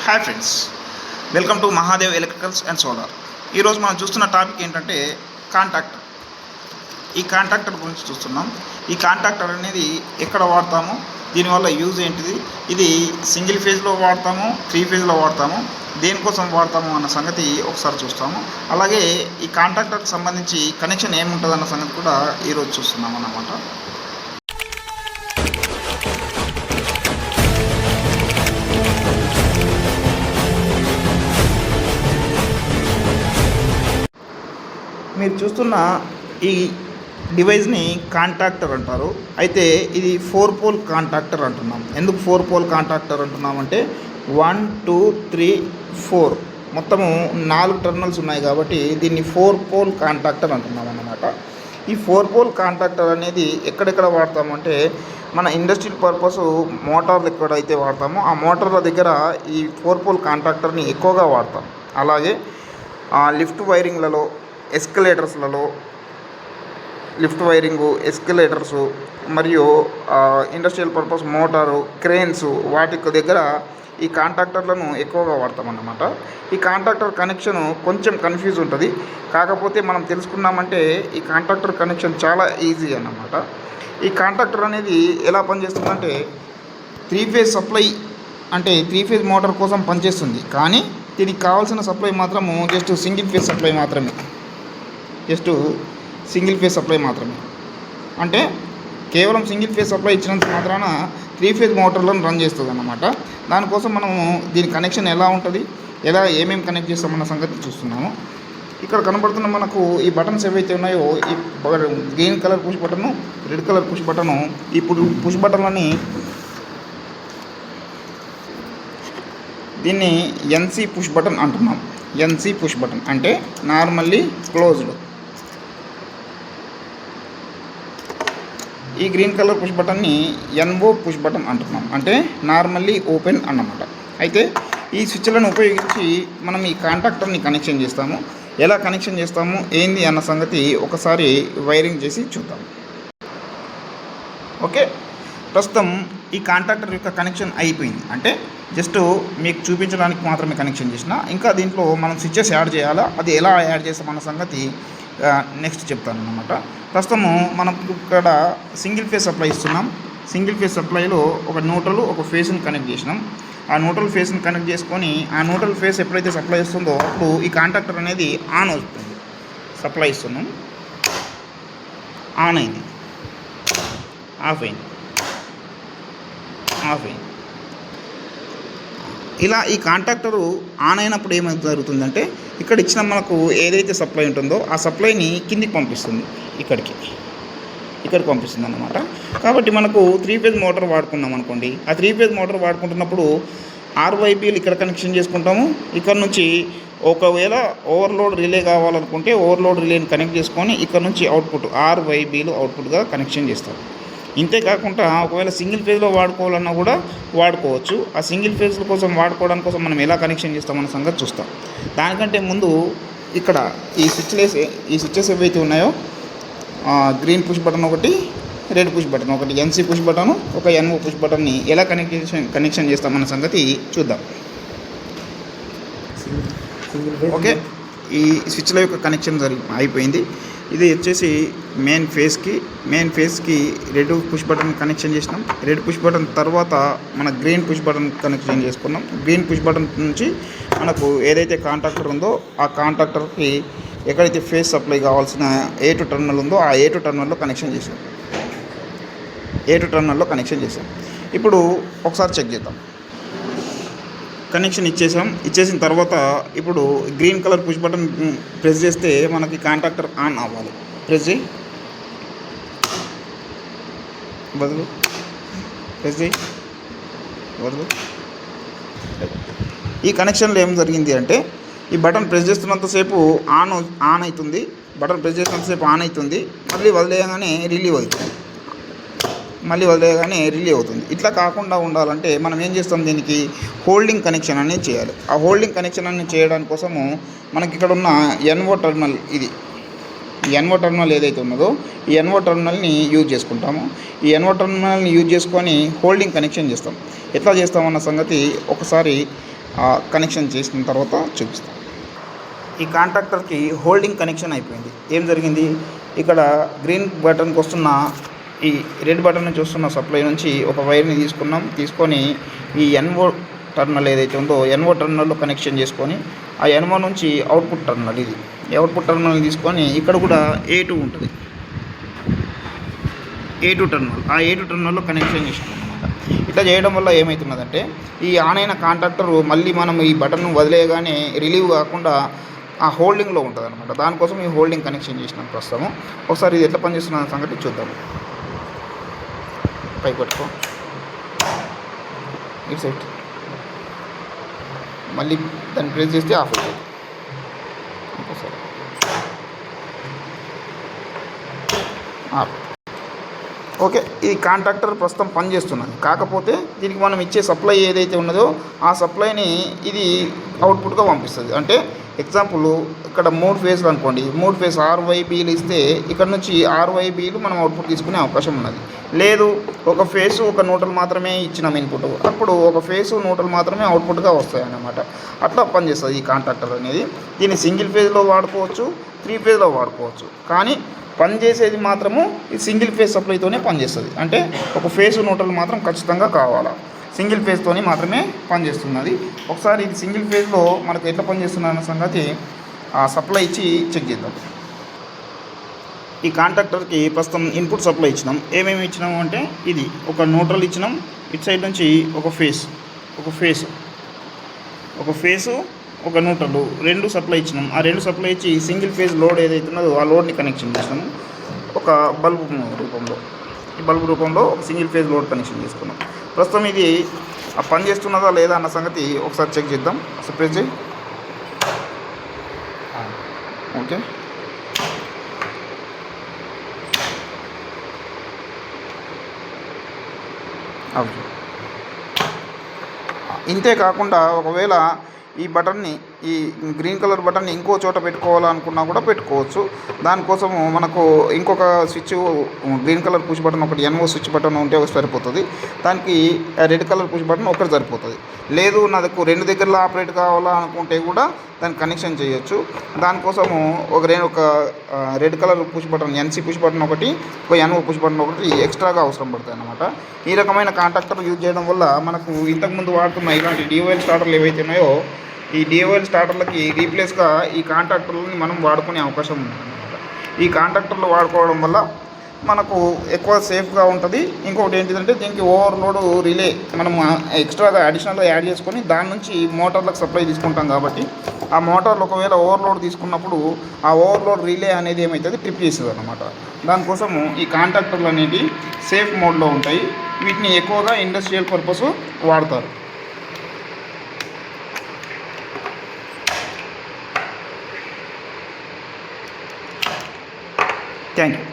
Hi friends, welcome to Mahadev electricals and solar. ఈరోజు మనం చూస్తున్న టాపిక్ ఏంటంటే కాంటాక్టర్. ఈ కాంటాక్టర్ గురించి చూస్తున్నాం. ఈ కాంటాక్టర్ అనేది ఎక్కడ వాడతాము, దీనివల్ల యూజ్ ఏంటిది, ఇది సింగిల్ ఫేజ్లో వాడతాము, 3 ఫేజ్లో వాడతాము, దేనికోసం వాడతాము అన్న సంగతి ఒకసారి చూస్తాము. అలాగే ఈ కాంటాక్టర్కి సంబంధించి కనెక్షన్ ఏముంటుంది అన్న సంగతి కూడా ఈరోజు చూస్తున్నాం అన్నమాట. మీరు చూస్తున్న ఈ డివైస్ని కాంటాక్టర్ అంటారు. అయితే ఇది 4 పోల్ కాంటాక్టర్ అంటున్నాం. ఎందుకు 4 పోల్ కాంటాక్టర్ అంటున్నామంటే 1, 2, 3, 4 మొత్తము 4 టెర్మినల్స్ ఉన్నాయి కాబట్టి దీన్ని 4 పోల్ కాంటాక్టర్ అంటున్నాం అన్నమాట. ఈ 4 పోల్ కాంటాక్టర్ అనేది ఎక్కడెక్కడ వాడతామంటే మన ఇండస్ట్రియల్ పర్పస్ మోటార్లు ఎక్కడైతే వాడతామో ఆ మోటార్ల దగ్గర ఈ 4 పోల్ కాంటాక్టర్ని ఎక్కువగా వాడతాం. అలాగే లిఫ్ట్ వైరింగ్లలో, ఎస్కలేటర్స్లలో, లిఫ్ట్ వైరింగు, ఎస్కలేటర్సు మరియు ఇండస్ట్రియల్ పర్పస్ మోటారు, క్రేన్స్ వాటి దగ్గర ఈ కాంటాక్టర్లను ఎక్కువగా వాడతామన్నమాట. ఈ కాంటాక్టర్ కనెక్షన్ కొంచెం కన్ఫ్యూజ్ ఉంటుంది. కాకపోతే మనం తెలుసుకున్నామంటే ఈ కాంటాక్టర్ కనెక్షన్ చాలా ఈజీ అన్నమాట. ఈ కాంటాక్టర్ అనేది ఎలా పనిచేస్తుందంటే 3 ఫేజ్ సప్లై అంటే 3 ఫేజ్ మోటార్ కోసం పనిచేస్తుంది. కానీ దీనికి కావాల్సిన సప్లై మాత్రము జస్ట్ సింగిల్ ఫేజ్ సప్లై మాత్రమే. సింగిల్ ఫేజ్ సప్లై మాత్రమే అంటే కేవలం సింగిల్ ఫేజ్ సప్లై ఇచ్చినంత మాత్రాన 3 ఫేజ్ మోటార్లను రన్ చేస్తుంది అన్నమాట. దానికోసం మనము దీని కనెక్షన్ ఎలా ఉంటుంది, ఏమేమి కనెక్ట్ చేస్తామన్న సంగతి చూస్తున్నాము. ఇక్కడ కనబడుతున్న మనకు ఈ బటన్స్ ఏవైతే ఉన్నాయో, ఈ green colour push button, red colour push button, ఇప్పుడు పుష్ బటన్లని దీన్ని ఎన్సీ పుష్ బటన్ అంటున్నాం. ఎన్సీ పుష్ బటన్ అంటే నార్మల్లీ క్లోజ్డ్. ఈ గ్రీన్ కలర్ పుష్ బటన్ని ఎన్ఓ పుష్ బటన్ అంటున్నాం అంటే నార్మల్లీ ఓపెన్ అన్నమాట. అయితే ఈ స్విచ్లను ఉపయోగించి మనం ఈ కాంటాక్టర్ని కనెక్షన్ చేస్తాము. ఎలా కనెక్షన్ చేస్తాము ఏంది అన్న సంగతి ఒకసారి వైరింగ్ చేసి చూద్దాం. ఓకే, ప్రస్తుతం ఈ కాంటాక్టర్ యొక్క కనెక్షన్ అయిపోయింది. అంటే జస్ట్ మీకు చూపించడానికి మాత్రమే కనెక్షన్ చేసిన, ఇంకా దీంట్లో మనం స్విచ్చెస్ యాడ్ చేయాలా, అది ఎలా యాడ్ చేస్తామన్న సంగతి నెక్స్ట్ చెప్తాను అన్నమాట. ప్రస్తుతము మనం ఇక్కడ సింగిల్ ఫేజ్ సప్లై ఇస్తున్నాం. సింగిల్ ఫేజ్ సప్లైలో ఒక న్యూట్రల్, ఒక ఫేస్ని కనెక్ట్ చేసినాం. ఆ న్యూట్రల్ ఫేస్ని కనెక్ట్ చేసుకొని ఆ న్యూట్రల్ ఫేస్ ఎప్పుడైతే సప్లై ఇస్తుందో అప్పుడు ఈ కాంటాక్టర్ అనేది ఆన్ అవుతుంది. సప్లై ఇస్తున్నాం, ఆన్ అయింది, ఆఫ్ అయింది. ఇలా ఈ కాంటాక్టరు ఆన్ అయినప్పుడు ఏమైతే జరుగుతుందంటే ఇక్కడ ఇచ్చిన మనకు ఏదైతే సప్లై ఉంటుందో ఆ సప్లైని కిందికి పంపిస్తుంది, ఇక్కడికి పంపిస్తుంది అన్నమాట. కాబట్టి మనకు 3 ఫేజ్ మోటార్ వాడుకున్నాం అనుకోండి, ఆ 3 ఫేజ్ మోటార్ వాడుకుంటున్నప్పుడు RYBలు ఇక్కడ కనెక్షన్ చేసుకుంటాము. ఇక్కడ నుంచి ఒకవేళ ఓవర్లోడ్ రిలే కావాలనుకుంటే ఓవర్లోడ్ రిలేని కనెక్ట్ చేసుకొని ఇక్కడ నుంచి అవుట్పుట్ RYBలు అవుట్పుట్గా కనెక్షన్ చేస్తారు. ఇంతే కాకుండా ఒకవేళ సింగిల్ ఫేజ్లో వాడుకోవాలన్నా కూడా వాడుకోవచ్చు. ఆ సింగిల్ ఫేజ్ కోసం వాడుకోవడానికి కోసం మనం ఎలా కనెక్షన్ చేస్తామన్న సంగతి చూస్తాం. దానికంటే ముందు ఇక్కడ ఈ స్విచ్చెస్ ఏవైతే ఉన్నాయో గ్రీన్ పుష్ బటన్ ఒకటి, రెడ్ పుష్ బటన్ ఒకటి, ఎన్సీ పుష్ బటను, ఒక ఎన్ఓ పుష్ బటన్ని ఎలా కనెక్షన్ చేస్తామన్న సంగతి చూద్దాం. ఓకే, ఈ స్విచ్ల యొక్క కనెక్షన్ అయిపోయింది. ఇది వచ్చేసి మెయిన్ ఫేస్కి రెడ్ పుష్ బటన్ కనెక్షన్ చేసినాం. రెడ్ పుష్ బటన్ తర్వాత మన గ్రీన్ పుష్ బటన్ కనెక్షన్ చేసుకున్నాం. గ్రీన్ పుష్ బటన్ నుంచి మనకు ఏదైతే కాంటాక్టర్ ఉందో ఆ కాంటాక్టర్కి ఎక్కడైతే ఫేస్ సప్లై కావాల్సిన A2 టెర్మినల్ ఉందో ఆ A2 టెర్మినల్లో కనెక్షన్ చేసాం. ఇప్పుడు ఒకసారి చెక్ చేద్దాం. కనెక్షన్ ఇచ్చేసిన తర్వాత ఇప్పుడు green colour push button press చేస్తే మనకి కాంటాక్టర్ ఆన్ అవ్వాలి. ప్రెస్ చేయి, ఈ కనెక్షన్లో ఏం జరిగింది అంటే ఈ బటన్ ప్రెస్ చేస్తున్నంతసేపు ఆన్ అవుతుంది, మళ్ళీ వదిలేయగానే రిలీవ్ అవుతుంది. ఇట్లా కాకుండా ఉండాలంటే మనం ఏం చేస్తాం, దీనికి హోల్డింగ్ కనెక్షన్ అనేది చేయాలి. ఆ హోల్డింగ్ కనెక్షన్ అనేది చేయడానికి కోసము మనకి ఇక్కడ ఉన్న ఎన్ఓ టెర్మినల్, ఇది ఎన్ఓ టెర్మినల్ ఏదైతే ఉన్నదో ఈ ఎన్ఓ టెర్మినల్ని యూజ్ చేసుకుంటాము. ఈ ఎన్ఓ టెర్మినల్ని యూజ్ చేసుకొని హోల్డింగ్ కనెక్షన్ చేస్తాం. ఎట్లా చేస్తామన్న సంగతి ఒకసారి కనెక్షన్ చేసిన తర్వాత చూపిస్తాను. ఈ కాంట్రాక్టర్కి హోల్డింగ్ కనెక్షన్ అయిపోయింది. ఏం జరిగింది, ఇక్కడ గ్రీన్ బటన్కి వస్తున్న ఈ రెడ్ బటన్ నుంచి వస్తున్న సప్లై నుంచి ఒక వైర్ని తీసుకొని ఈ ఎన్ఓ టర్మినల్ ఏదైతే ఉందో ఎన్ఓ టర్మినల్లో కనెక్షన్ చేసుకొని ఆ ఎన్ఓ నుంచి అవుట్పుట్ టర్మినల్, ఇది అవుట్పుట్ టర్మినల్ తీసుకొని ఇక్కడ కూడా A2 ఉంటుంది, A2 టర్మినల్, ఆ A2 టర్మినల్లో కనెక్షన్ చేసినాం అనమాట. ఇట్లా చేయడం వల్ల ఏమవుతున్నదంటే ఈ ఆన్ అయిన కాంట్రాక్టర్ మళ్ళీ మనం ఈ బటన్ వదిలేయగానే రిలీవ్ కాకుండా ఆ హోల్డింగ్లో ఉంటుంది అనమాట. దానికోసం ఈ హోల్డింగ్ కనెక్షన్ చేసినాం ప్రస్తుతం. ఒకసారి ఇది ఎట్లా పనిచేస్తున్న సంగతి చూద్దాం. పైకి పట్టుకో, ఇటు సైడ్ మళ్ళీ దాన్ని ప్రెస్ చేస్తే ఆఫ్ అవుతుంది. ఇంకోసారి ఓకే, ఈ కాంట్రాక్టర్ ప్రస్తుతం పనిచేస్తున్నది. కాకపోతే దీనికి మనం ఇచ్చే సప్లై ఏదైతే ఉన్నదో ఆ సప్లైని ఇది అవుట్పుట్గా పంపిస్తుంది. అంటే ఎగ్జాంపుల్ ఇక్కడ 3 ఫేజ్లు అనుకోండి, 3 ఫేజ్ RYBలు ఇస్తే ఇక్కడ నుంచి RYBలు మనం అవుట్పుట్ తీసుకునే అవకాశం ఉన్నది. లేదు ఒక ఫేసు ఒక న్యూట్రల్ మాత్రమే ఇచ్చినాం ఇన్పుట్, అప్పుడు ఒక ఫేసు న్యూట్రల్ మాత్రమే అవుట్పుట్గా వస్తాయి అన్నమాట. అట్లా పనిచేస్తుంది ఈ కాంట్రాక్టర్ అనేది. దీన్ని సింగిల్ ఫేజ్లో వాడుకోవచ్చు, 3 ఫేజ్లో వాడుకోవచ్చు. కానీ పనిచేసేది మాత్రము ఈ సింగిల్ ఫేజ్ సప్లైతోనే పనిచేస్తుంది. అంటే ఒక ఫేజ్ న్యూట్రల్ మాత్రం ఖచ్చితంగా కావాలా, సింగిల్ ఫేజ్తోని మాత్రమే పనిచేస్తున్నది. ఒకసారి ఇది సింగిల్ ఫేజ్లో మనకు ఎట్లా పనిచేస్తున్న అన్న సంగతి ఆ సప్లై ఇచ్చి చెక్ చేద్దాం. ఈ కాంట్రాక్టర్కి ప్రస్తుతం ఇన్పుట్ సప్లై ఇచ్చినాం. ఏమేమి ఇచ్చినాము అంటే ఇది ఒక న్యూట్రల్ ఇచ్చినాం, ఇటు సైడ్ నుంచి ఒక ఫేసు ఒక న్యూట్రల్, 2 సప్లై ఇచ్చినాం. ఆ 2 సప్లై ఇచ్చి సింగిల్ ఫేజ్ లోడ్ ఏదైతే ఉన్నదో ఆ లోడ్ని కనెక్షన్ చేసినాము ఒక బల్బు రూపంలో. ఈ బల్బు రూపంలో ఒక సింగిల్ ఫేజ్ లోడ్ కనెక్షన్ చేసుకున్నాం. ప్రస్తుతం ఇది పని చేస్తున్నదా లేదా అన్న సంగతి ఒకసారి చెక్ చేద్దాం. ప్రెస్ చేయి. ఓకే, ఇంతే కాకుండా ఒకవేళ ఈ బటన్ని, ఈ గ్రీన్ కలర్ బటన్ని ఇంకో చోట పెట్టుకోవాలనుకున్నా కూడా పెట్టుకోవచ్చు. దానికోసము మనకు ఇంకొక switch, green colour push button ఒకటి, NO స్విచ్ బటన్ ఉంటే ఒకటి సరిపోతుంది. దానికి రెడ్ కలర్ పుష్ బటన్ ఒకటి సరిపోతుంది. లేదు నాకు 2 దగ్గరలో ఆపరేట్ కావాలనుకుంటే కూడా దానికి కనెక్షన్ చేయొచ్చు. దానికోసము ఒక red colour push button, NC push button ఒకటి, ఒక NO పుష్ బటన్ ఒకటి ఎక్స్ట్రాగా అవసరం పడుతుంది అన్నమాట. ఈ రకమైన కాంట్రాక్టర్ యూజ్ చేయడం వల్ల మనకు ఇంతకుముందు వాడుతున్న ఇలాంటి DOL స్టార్టర్లు ఏవైతే ఉన్నాయో ఈ DOL స్టార్టర్లకి రీప్లేస్గా ఈ కాంట్రాక్టర్లని మనం వాడుకునే అవకాశం ఉందన్నమాట. ఈ కాంట్రాక్టర్లు వాడుకోవడం వల్ల మనకు ఎక్కువ సేఫ్గా ఉంటుంది. ఇంకొకటి ఏంటిదంటే దీనికి ఓవర్లోడ్ రిలే మనం ఎక్స్ట్రాగా అడిషనల్గా యాడ్ చేసుకొని దాని నుంచి మోటార్లకు సప్లై తీసుకుంటాం. కాబట్టి ఆ మోటార్లు ఒకవేళ ఓవర్లోడ్ తీసుకున్నప్పుడు ఆ ఓవర్లోడ్ రిలే అనేది ఏమవుతుంది, ట్రిప్ చేస్తుంది అన్నమాట. దానికోసము ఈ కాంట్రాక్టర్లు అనేవి సేఫ్ మోడ్లో ఉంటాయి. వీటిని ఎక్కువగా ఇండస్ట్రియల్ పర్పస్ వాడతారు. Thank you.